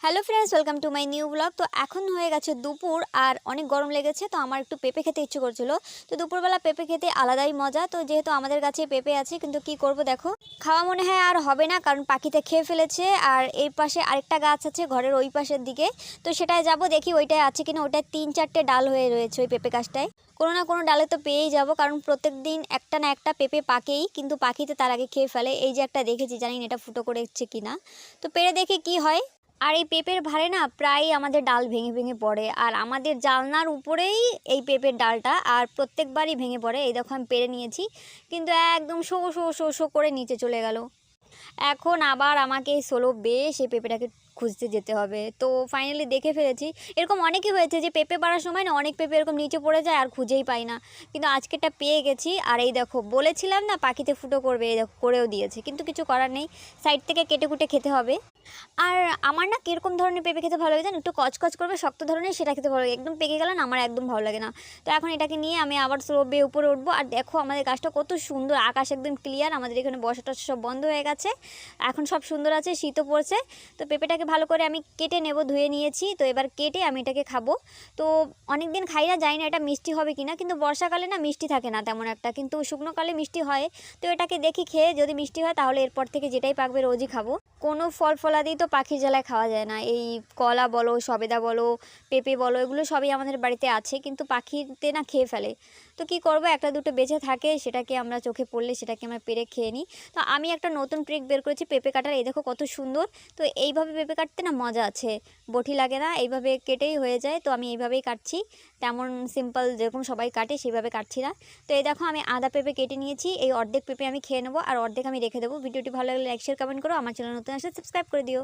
Hello friends, welcome to my new blog. তো এখন হয়ে গেছে দুপুর আর অনেক গরম লেগেছে, তো আমার একটু পেঁপে খেতে ইচ্ছে করছিল। তো দুপুরবেলা পেঁপে খেতে আলাদাই মজা। তো যেহেতু আমাদের কাছে পেঁপে আছে, কিন্তু কি করব দেখো, খাওয়া মনে হয় আর হবে না, কারণ পাখিতে খেয়ে ফেলেছে। আর এই পাশে আরেকটা গাছ আছে ঘরের ওই পাশের দিকে, তো সেটাই যাব দেখি ওইটাই আছে কিনা। ওইটায় 3-4টে ডাল হয়ে রয়েছে ওই পেঁপে গাছটায়। কোনো না কোনো ডালে তো পেয়েই যাব, কারণ প্রত্যেক দিন একটা না একটা পেঁপে পাকেই, কিন্তু পাখিতে তার আগে খেয়ে ফেলে। এই যে একটা দেখেছি, জানি না এটা ফুটো করেছে কিনা, তো পেড়ে দেখি কি হয়। আর এই পেঁপের ভারে না প্রায়ই আমাদের ডাল ভেঙে ভেঙে পড়ে, আর আমাদের জানলার উপরেই এই পেঁপের ডালটা, আর প্রত্যেকবারই ভেঙে পড়ে। এই দেখো আমি পেরে নিয়েছি, কিন্তু একদম শো শো শো শো করে নিচে চলে গেল। এখন আবার আমাকে সোলো বেশ এই পেঁপেটাকে খুঁজতে যেতে হবে। তো ফাইনালি দেখে ফেলেছি। এরকম অনেকই হয়েছে যে পেঁপে পাড়ার সময় না অনেক পেঁপে এরকম নিচে পড়ে যায় আর খুঁজেই পাই না, কিন্তু আজকেরটা পেয়ে গেছি। আর এই দেখো, বলেছিলাম না পাখিতে ফুটো করবে, এই দেখো করেও দিয়েছে, কিন্তু কিছু করার নেই, সাইড থেকে কেটে কুটে খেতে হবে। আর আমার না কীরকম ধরনের পেঁপে খেতে ভালো লাগে জানো, একটু কচকচ করবে শক্ত ধরনের, সেটা খেতে ভালো লাগে। একদম পেকে গেলে না আমার একদম ভালো লাগে না। তো এখন এটাকে নিয়ে আমি আবার স্লোবে উপরে উঠবো। আর দেখো আমাদের গাছটা কত সুন্দর, আকাশ একদম ক্লিয়ার, আমাদের এখানে বসাটা সব বন্ধ হয়ে গেছে, এখন সব সুন্দর আছে, শীতও পড়ছে। তো পেঁপেটাকে ভালো করে আমি কেটে নেব, ধুয়ে নিয়েছি। তো এবার কেটে আমি এটাকে খাবো। তো অনেক দিন খাই না, জানি না এটা মিষ্টি হবে কিনা, কিন্তু বর্ষাকালে না মিষ্টি থাকে না তেমন একটা, কিন্তু শুকনোকালে মিষ্টি হয়। তো এটাকে দেখি খেয়ে, যদি মিষ্টি হয় তাহলে এরপর থেকে যেটাই পাকবে রোজই খাবো। কোনো ফল ফলাদি তো পাখির জ্বালায় খাওয়া যায় না। এই কলা বলো, সবেদা বলো, পেঁপে বলো, এগুলো সবই আমাদের বাড়িতে আছে, কিন্তু পাখিতে না খেয়ে ফেলে। তো কি করব, একটা দুটো বেঁচে থাকে, সেটাকে আমরা চোখে পড়লে সেটাকে আমরা পেরে খেয়ে নিই। তো আমি একটা নতুন ট্রিক বের করেছি পেঁপে কাটার, এই দেখো কত সুন্দর। তো এইভাবে পেঁপে কাটতে না মজা আছে, বটি লাগে না, এইভাবে কেটেই হয়ে যায়। তো আমি এইভাবেই কাটছি, তেমন সিম্পল যেরকম সবাই কাটে সেইভাবে কাটছি না। তো এই দেখো আমি আধা পেঁপে কেটে নিয়েছি, এই অর্ধেক পেঁপে আমি খেয়ে নেবো, আর অর্ধেক আমি রেখে দেবো। ভিডিওটি ভালো লাগলে লাইক শেয়ার কমেন্ট করো, আমার চ্যানেল নতুন আসলে সাবস্ক্রাইব করে দিও।